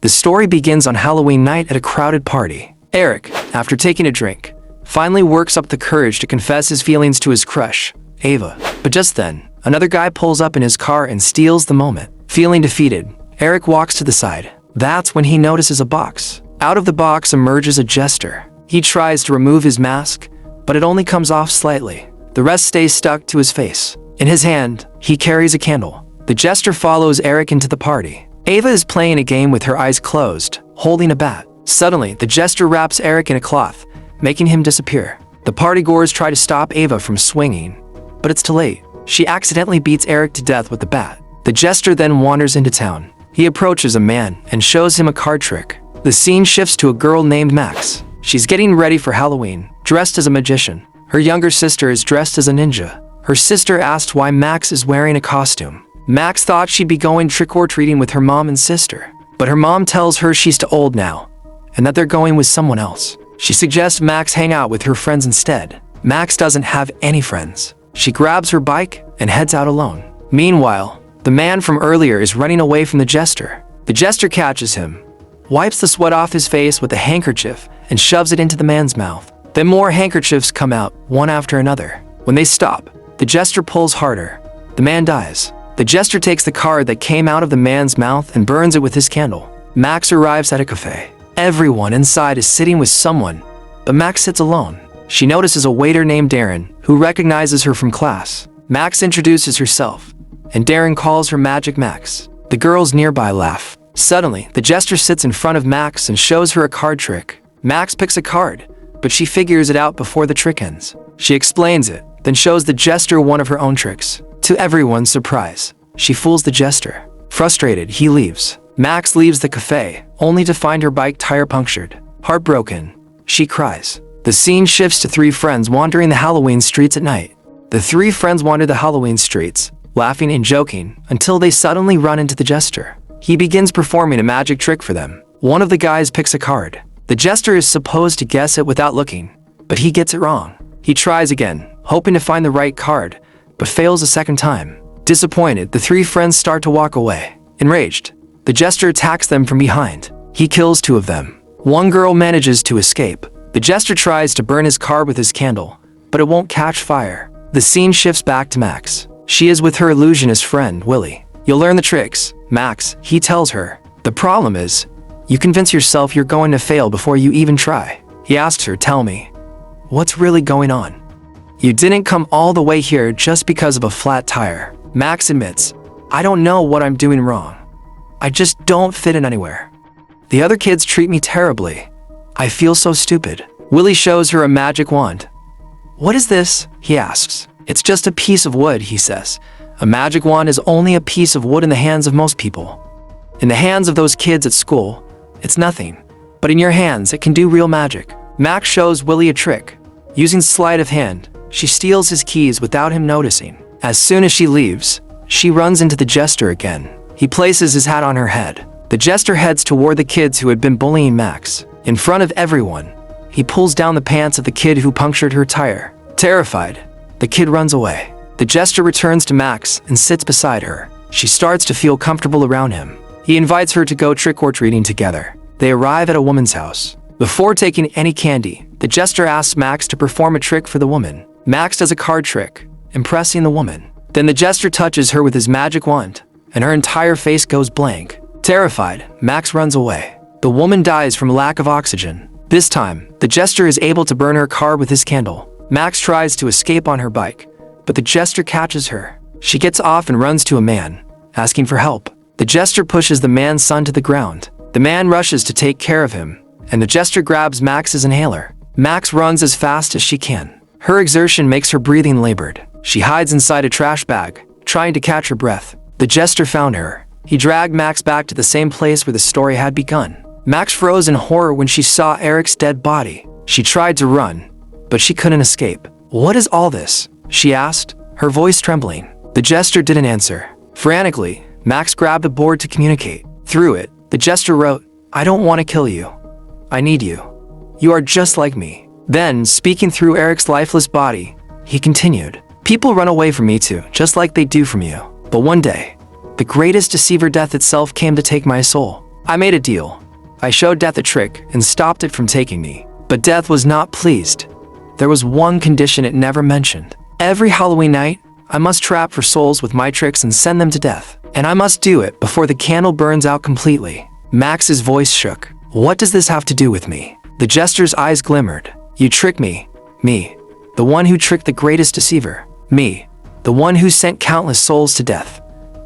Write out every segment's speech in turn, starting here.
The story begins on Halloween night at a crowded party. Eric, after taking a drink, finally works up the courage to confess his feelings to his crush, Ava. But just then, another guy pulls up in his car and steals the moment. Feeling defeated, Eric walks to the side. That's when he notices a box. Out of the box emerges a Jester. He tries to remove his mask, but it only comes off slightly. The rest stays stuck to his face. In his hand, he carries a candle. The Jester follows Eric into the party. Ava is playing a game with her eyes closed, holding a bat. Suddenly, the Jester wraps Eric in a cloth, making him disappear. The partygoers try to stop Ava from swinging, but it's too late. She accidentally beats Eric to death with the bat. The Jester then wanders into town. He approaches a man and shows him a card trick. The scene shifts to a girl named Max. She's getting ready for Halloween, dressed as a magician. Her younger sister is dressed as a ninja. Her sister asked why Max is wearing a costume. Max thought she'd be going trick-or-treating with her mom and sister, but her mom tells her she's too old now, and that they're going with someone else. She suggests Max hang out with her friends instead. Max doesn't have any friends. She grabs her bike and heads out alone. Meanwhile, the man from earlier is running away from the Jester. The Jester catches him, wipes the sweat off his face with a handkerchief, and shoves it into the man's mouth. Then more handkerchiefs come out, one after another. When they stop, the Jester pulls harder. The man dies. The Jester takes the card that came out of the man's mouth and burns it with his candle. Max arrives at a cafe. Everyone inside is sitting with someone, but Max sits alone. She notices a waiter named Darren, who recognizes her from class. Max introduces herself, and Darren calls her Magic Max. The girls nearby laugh. Suddenly, the Jester sits in front of Max and shows her a card trick. Max picks a card, but she figures it out before the trick ends. She explains it, then shows the Jester one of her own tricks. To everyone's surprise, she fools the Jester. Frustrated, he leaves. Max leaves the cafe, only to find her bike tire punctured. Heartbroken, she cries. The scene shifts to three friends wandering the Halloween streets at night. The three friends wander the Halloween streets, laughing and joking, until they suddenly run into the Jester. He begins performing a magic trick for them. One of the guys picks a card. The Jester is supposed to guess it without looking, but he gets it wrong. He tries again, hoping to find the right card, but fails a second time. Disappointed, the three friends start to walk away. Enraged, the Jester attacks them from behind. He kills two of them. One girl manages to escape. The Jester tries to burn his car with his candle, but it won't catch fire. The scene shifts back to Max. She is with her illusionist friend, Willie. You'll learn the tricks, Max, he tells her. The problem is, you convince yourself you're going to fail before you even try. He asks her, tell me, what's really going on? You didn't come all the way here just because of a flat tire. Max admits, I don't know what I'm doing wrong. I just don't fit in anywhere. The other kids treat me terribly. I feel so stupid. Willie shows her a magic wand. What is this? He asks. It's just a piece of wood, he says. A magic wand is only a piece of wood in the hands of most people. In the hands of those kids at school, it's nothing. But in your hands, it can do real magic. Max shows Willie a trick. Using sleight of hand, she steals his keys without him noticing. As soon as she leaves, she runs into the Jester again. He places his hat on her head. The Jester heads toward the kids who had been bullying Max. In front of everyone, he pulls down the pants of the kid who punctured her tire. Terrified, the kid runs away. The Jester returns to Max and sits beside her. She starts to feel comfortable around him. He invites her to go trick-or-treating together. They arrive at a woman's house. Before taking any candy, the Jester asks Max to perform a trick for the woman. Max does a card trick, impressing the woman. Then the Jester touches her with his magic wand, and her entire face goes blank. Terrified, Max runs away. The woman dies from lack of oxygen. This time, the Jester is able to burn her car with his candle. Max tries to escape on her bike, but the Jester catches her. She gets off and runs to a man, asking for help. The Jester pushes the man's son to the ground. The man rushes to take care of him, and the Jester grabs Max's inhaler. Max runs as fast as she can. Her exertion makes her breathing labored. She hides inside a trash bag, trying to catch her breath. The Jester found her. He dragged Max back to the same place where the story had begun. Max froze in horror when she saw Eric's dead body. She tried to run, but she couldn't escape. What is all this? She asked, her voice trembling. The Jester didn't answer. Frantically, Max grabbed a board to communicate. Through it, the Jester wrote, I don't want to kill you. I need you. You are just like me. Then, speaking through Eric's lifeless body, he continued, people run away from me too, just like they do from you. But one day, the greatest deceiver, death itself, came to take my soul. I made a deal. I showed Death a trick and stopped it from taking me. But Death was not pleased. There was one condition it never mentioned. Every Halloween night, I must trap for souls with my tricks and send them to death. And I must do it before the candle burns out completely. Max's voice shook. What does this have to do with me? The Jester's eyes glimmered. You trick me. Me. The one who tricked the greatest deceiver. Me. The one who sent countless souls to death.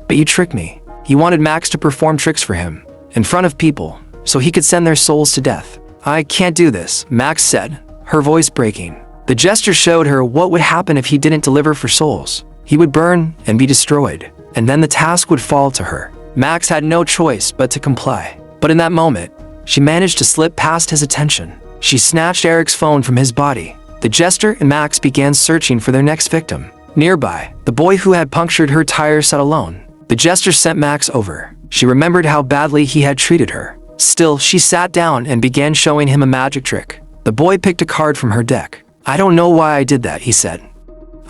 But you tricked me. He wanted Max to perform tricks for him, in front of people, so he could send their souls to death. I can't do this, Max said, her voice breaking. The Jester showed her what would happen if he didn't deliver for souls. He would burn and be destroyed, and then the task would fall to her. Max had no choice but to comply. But in that moment, she managed to slip past his attention. She snatched Eric's phone from his body. The Jester and Max began searching for their next victim. Nearby, the boy who had punctured her tire sat alone. The Jester sent Max over. She remembered how badly he had treated her. Still, she sat down and began showing him a magic trick. The boy picked a card from her deck. I don't know why I did that, he said.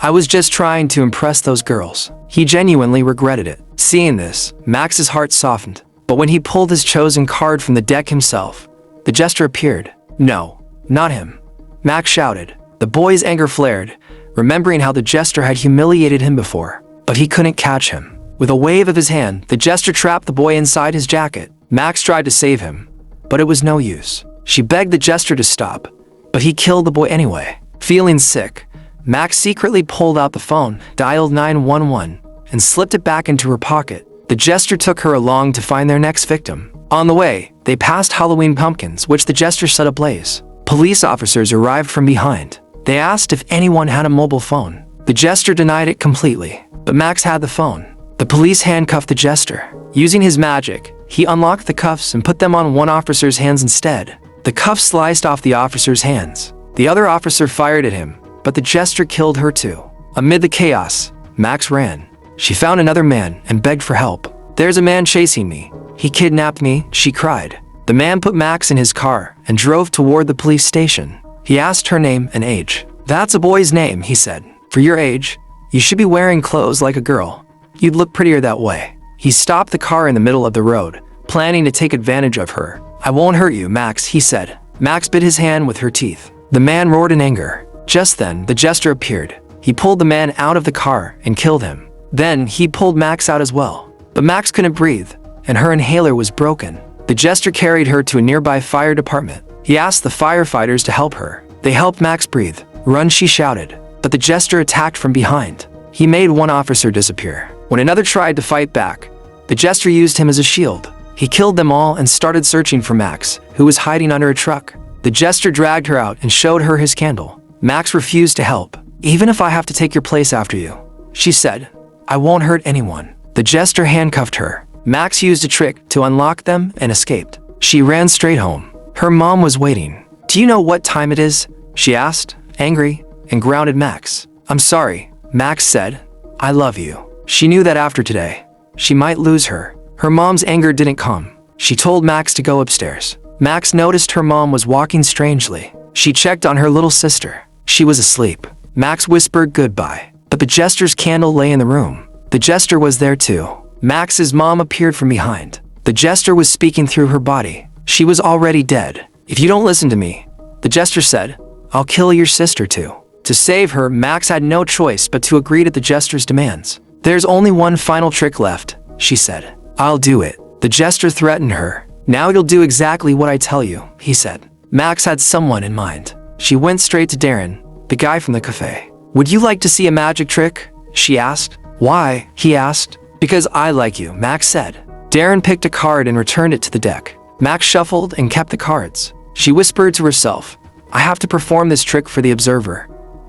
I was just trying to impress those girls. He genuinely regretted it. Seeing this, Max's heart softened. But when he pulled his chosen card from the deck himself, the Jester appeared. No, not him. Max shouted. The boy's anger flared, remembering how the Jester had humiliated him before. But he couldn't catch him. With a wave of his hand, the Jester trapped the boy inside his jacket. Max tried to save him, but it was no use. She begged the Jester to stop, but he killed the boy anyway. Feeling sick, Max secretly pulled out the phone, dialed 911, and slipped it back into her pocket. The Jester took her along to find their next victim. On the way, they passed Halloween pumpkins, which the Jester set ablaze. Police officers arrived from behind. They asked if anyone had a mobile phone. The Jester denied it completely, but Max had the phone. The police handcuffed the Jester. Using his magic, he unlocked the cuffs and put them on one officer's hands instead. The cuffs sliced off the officer's hands. The other officer fired at him, but the Jester killed her too. Amid the chaos, Max ran. She found another man and begged for help. There's a man chasing me. He kidnapped me, she cried. The man put Max in his car and drove toward the police station. He asked her name and age. That's a boy's name, he said. For your age, you should be wearing clothes like a girl. You'd look prettier that way. He stopped the car in the middle of the road, planning to take advantage of her. I won't hurt you, Max, he said. Max bit his hand with her teeth. The man roared in anger. Just then, the Jester appeared. He pulled the man out of the car and killed him. Then, he pulled Max out as well. But Max couldn't breathe, and her inhaler was broken. The Jester carried her to a nearby fire department. He asked the firefighters to help her. They helped Max breathe. Run, she shouted. But the Jester attacked from behind. He made one officer disappear. When another tried to fight back, the Jester used him as a shield. He killed them all and started searching for Max, who was hiding under a truck. The Jester dragged her out and showed her his candle. Max refused to help. Even if I have to take your place after you, she said. I won't hurt anyone. The Jester handcuffed her. Max used a trick to unlock them and escaped. She ran straight home. Her mom was waiting. Do you know what time it is? She asked, angry, and grounded Max. I'm sorry, Max said. I love you. She knew that after today, she might lose her. Her mom's anger didn't calm. She told Max to go upstairs. Max noticed her mom was walking strangely. She checked on her little sister. She was asleep. Max whispered goodbye, but the Jester's candle lay in the room. The Jester was there too. Max's mom appeared from behind. The Jester was speaking through her body. She was already dead. If you don't listen to me, the Jester said, I'll kill your sister too. To save her, Max had no choice but to agree to the Jester's demands. There's only one final trick left, she said. I'll do it. The Jester threatened her. Now you'll do exactly what I tell you, he said. Max had someone in mind. She went straight to Darren, the guy from the cafe. Would you like to see a magic trick? She asked. Why? He asked. Because I like you, Max said. Darren picked a card and returned it to the deck. Max shuffled and kept the cards. She whispered to herself, I have to perform this trick for the observer.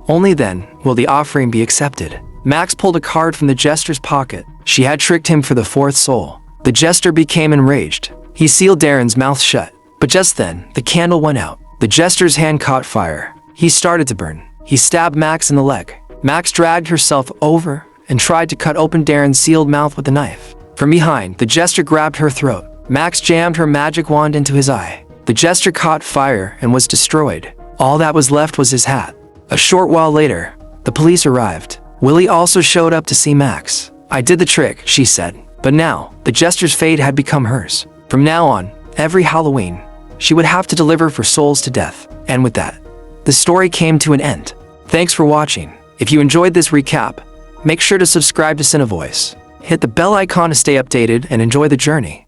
Only then will the offering be accepted. Max pulled a card from the Jester's pocket. She had tricked him for the fourth soul. The Jester became enraged. He sealed Darren's mouth shut. But just then, the candle went out. The Jester's hand caught fire. He started to burn. He stabbed Max in the leg. Max dragged herself over and tried to cut open Darren's sealed mouth with a knife. From behind, the Jester grabbed her throat. Max jammed her magic wand into his eye. The Jester caught fire and was destroyed. All that was left was his hat. A short while later, the police arrived. Willie also showed up to see Max. I did the trick, she said. But now, the Jester's fate had become hers. From now on, Every Halloween, she would have to deliver for souls to death. And with that, the story came to an end. Thanks for watching. If you enjoyed this recap, make sure to subscribe to Cinevoice. Hit the bell icon to stay updated and enjoy the journey.